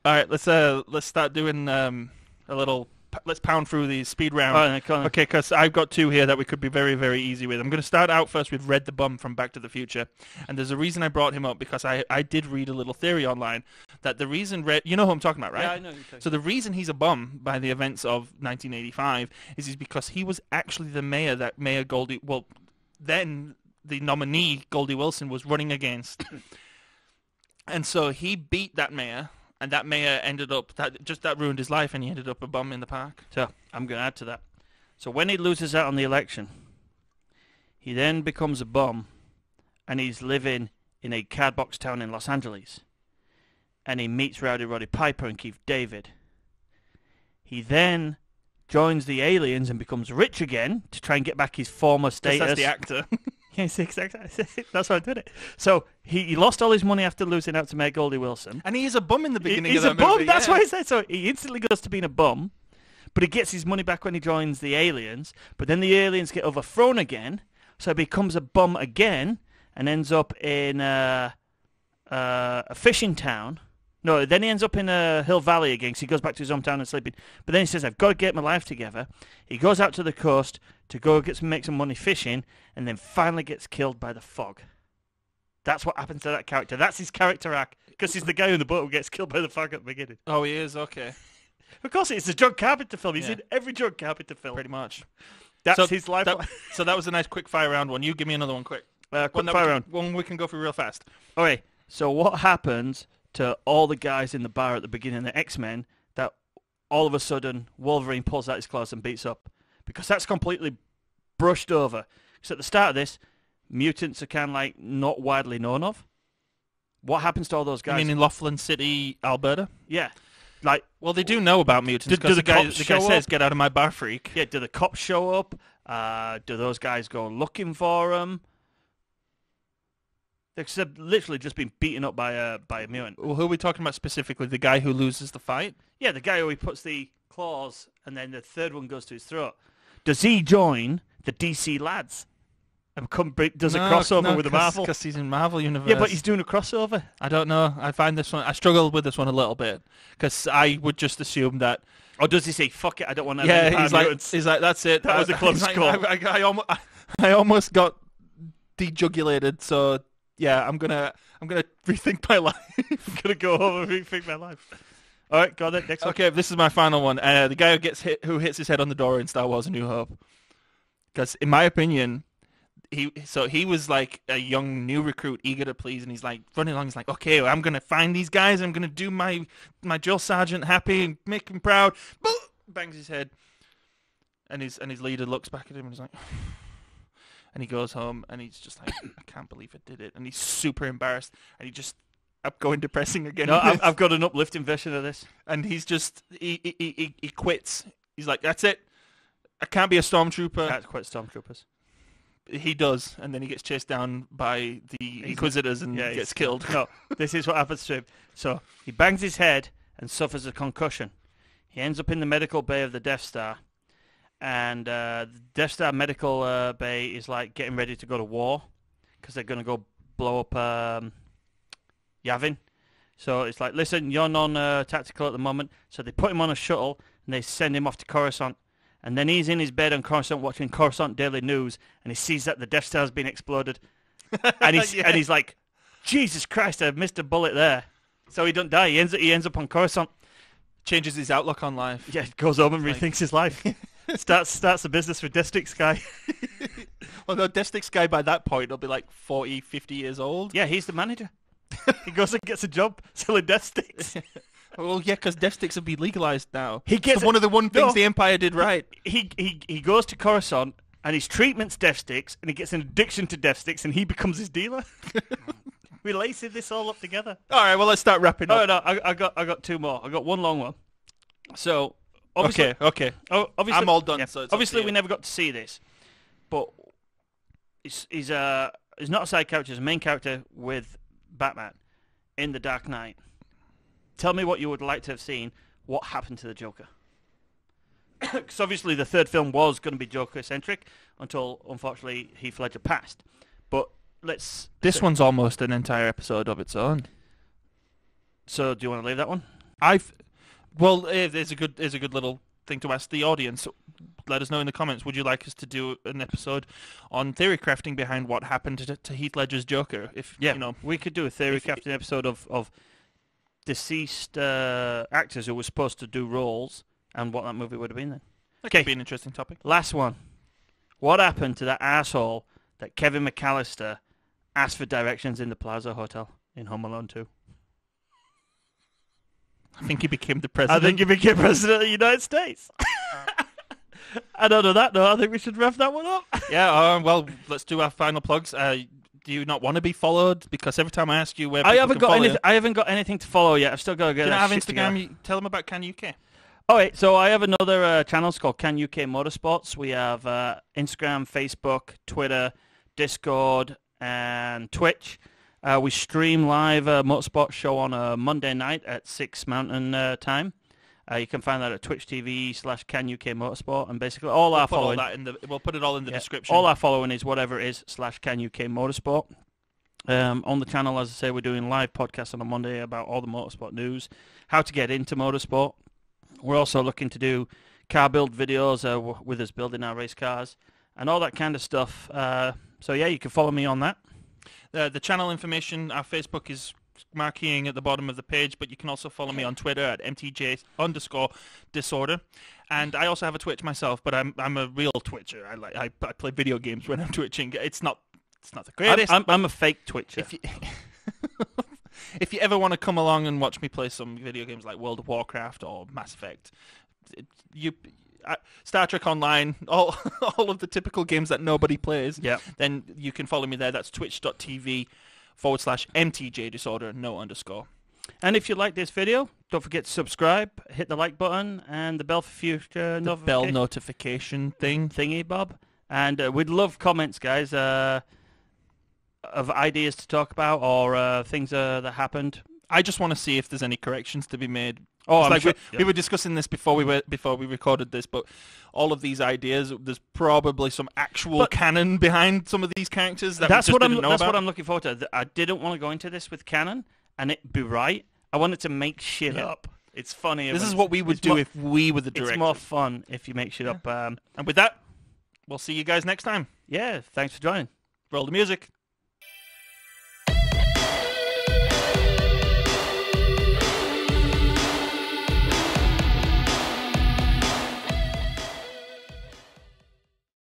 All right, let's start doing a little. Let's pound through the speed round. Okay, because I've got 2 here that we could be very, very easy with. I'm going to start out first with Red the Bum from Back to the Future. And there's a reason I brought him up, because I did read a little theory online that the reason Red... You know who I'm talking about, right? Yeah, I know. So the reason he's a bum by the events of 1985 is because he was actually the mayor that Mayor Goldie... Well, then the nominee, Goldie Wilson, was running against. And so he beat that mayor... And that mayor ended up, that ruined his life, and he ended up a bum in the park. So, I'm going to add to that. So when he loses out on the election, he then becomes a bum, and he's living in a cardbox town in Los Angeles. And he meets Rowdy Roddy Piper and Keith David. He then joins the aliens and becomes rich again to try and get back his former status. That's the actor. Yes, exactly. That's why I did it. So he lost all his money after losing out to Mayor Goldie Wilson. And he is a bum in the beginning He's of that a bum, movie. that's why I said so. He instantly goes to being a bum, but he gets his money back when he joins the aliens. But then the aliens get overthrown again, so he becomes a bum again and ends up in a fishing town. No, then he ends up in Hill Valley again, so he goes back to his hometown and sleeping. But then he says, I've got to get my life together. He goes out to the coast to go make some money fishing, and then finally gets killed by the fog. That's what happens to that character. That's his character arc, because he's the guy in the boat who gets killed by the fog at the beginning. Oh, he is? Okay. Of course, it's a John Carpenter film. He's in every John Carpenter film. Pretty much. That's his life. So that was a nice quick fire round one. You give me another one quick. Quick fire round. One we can go through real fast. Okay, so what happens to all the guys in the bar at the beginning of the X-Men that all of a sudden Wolverine pulls out his claws and beats up? Because that's completely brushed over. Because at the start of this, mutants are kind of like not widely known of. What happens to all those guys? You mean in Laughlin City, Alberta? Yeah. Like, well, they do know about mutants because the guy says, get out of my bar, freak. Yeah, do the cops show up? Do those guys go looking for them? They've literally just been beaten up by a mutant. Well, who are we talking about specifically? The guy who loses the fight? Yeah, the guy who he puts the claws and then the third one goes to his throat. Does he join the DC lads and does a crossover with the Marvel? Because he's in Marvel Universe. Yeah, but he's doing a crossover. I don't know. I find this one. I struggled with this one a little bit because I would just assume that. Or does he say "fuck it"? I don't want to. Yeah, he's like, that's it. That was a close call. I almost got dejugulated. So yeah, I'm gonna rethink my life. I'm gonna go home and rethink my life. All right, go on then. Next one. Okay, this is my final one. The guy who hits his head on the door in Star Wars: A New Hope. Because in my opinion, he was like a young new recruit, eager to please, and he's like running along. He's like, okay, I'm gonna find these guys. I'm gonna do my drill sergeant happy and make him proud. Bangs his head, and his leader looks back at him and he's like, And he goes home and he's just like, I can't believe I did it. And he's super embarrassed. And I'm going depressing again. No, I've got an uplifting version of this. And he's just, he quits. He's like, that's it. I can't be a stormtrooper. Can't quit stormtroopers. He does. And then he gets chased down by the Inquisitors and gets killed. No, this is what happens to him. So he bangs his head and suffers a concussion. He ends up in the medical bay of the Death Star. And the Death Star medical bay is like getting ready to go to war because they're going to go blow up Yavin. So it's like, listen, you're non-tactical at the moment. So they put him on a shuttle and they send him off to Coruscant. And then he's in his bed on Coruscant watching Coruscant Daily News and he sees that the Death Star's been exploded. And he's like, Jesus Christ, I missed a bullet there. So he don't die. He ends up on Coruscant. Changes his outlook on life. Yeah, goes home and rethinks his life. starts a business with Death Sky. Well, no, Death Sky by that point will be like 40, 50 years old. Yeah, he's the manager. He goes and gets a job selling death sticks. Well, yeah, because death sticks have been legalized now. He gets so one of the things the Empire did right. He goes to Coruscant and his treatment's death sticks, and he gets an addiction to death sticks, and he becomes his dealer. We're lacing this all up together. All right, well, let's start wrapping up. Oh no, I got two more. I got one long one. So obviously, okay. Obviously, I'm all done. Yeah, So it's obviously, we never got to see this, but he's not a side character. He's a main character with Batman in The Dark Knight. Tell me what you would like to have seen. What happened to the Joker? Because obviously the third film was going to be Joker-centric until, unfortunately, Heath Ledger passed. But This one's almost an entire episode of its own. So do you want to leave that one? There's a good little thing to ask the audience. Let us know in the comments. Would you like us to do an episode on theory crafting behind what happened to Heath Ledger's Joker? We could do a theory crafting episode of deceased actors who were supposed to do roles and what that movie would have been then. That could be an interesting topic. Last one. What happened to that asshole that Kevin McAllister asked for directions in the Plaza Hotel in Home Alone 2? I think he became the president. I think he became president of the United States. And on that note, I think we should wrap that one up. Yeah, well, let's do our final plugs. Do you not want to be followed? Because every time I ask you where I people haven't can follow you, I haven't got anything to follow yet. I've still got to get do you that not have shit Instagram? together. Tell them about Can UK. All right, so I have another channel. It's called Can UK Motorsports. We have Instagram, Facebook, Twitter, Discord, and Twitch. We stream live a motorsport show on a Monday night at 6 Mountain Time. You can find that at twitch.tv/Can UK Motorsport, and basically all our following. We'll put it all in the description. All our following is whatever it is /Can UK Motorsport. On the channel, as I say, we're doing live podcasts on a Monday about all the motorsport news, how to get into motorsport. We're also looking to do car build videos with us building our race cars and all that kind of stuff. So yeah, you can follow me on that. The channel information, our Facebook is marking at the bottom of the page, but you can also follow me on Twitter at MTJ_disorder. And I also have a Twitch myself, but I'm a real Twitcher. I play video games when I'm twitching. It's not the greatest. I'm a fake Twitcher. If you ever want to come along and watch me play some video games like World of Warcraft or Mass Effect, Star Trek Online, all of the typical games that nobody plays, then you can follow me there. That's twitch.tv/MTJ disorder, no underscore. And if you like this video, don't forget to subscribe, hit the like button, and the bell for future bell notification thingy, Bob. And we'd love comments, guys, of ideas to talk about or things that happened. I just want to see if there's any corrections to be made. Oh, I'm sure. We were discussing this before we recorded this, but all of these ideas, there's probably some actual canon behind some of these characters that's what I'm looking forward to. I didn't want to go into this with canon and it be right. I wanted to make shit up. It's funny. This is what we would do if we were the director. It's more fun if you make shit up. And with that, we'll see you guys next time. Yeah, thanks for joining. Roll the music.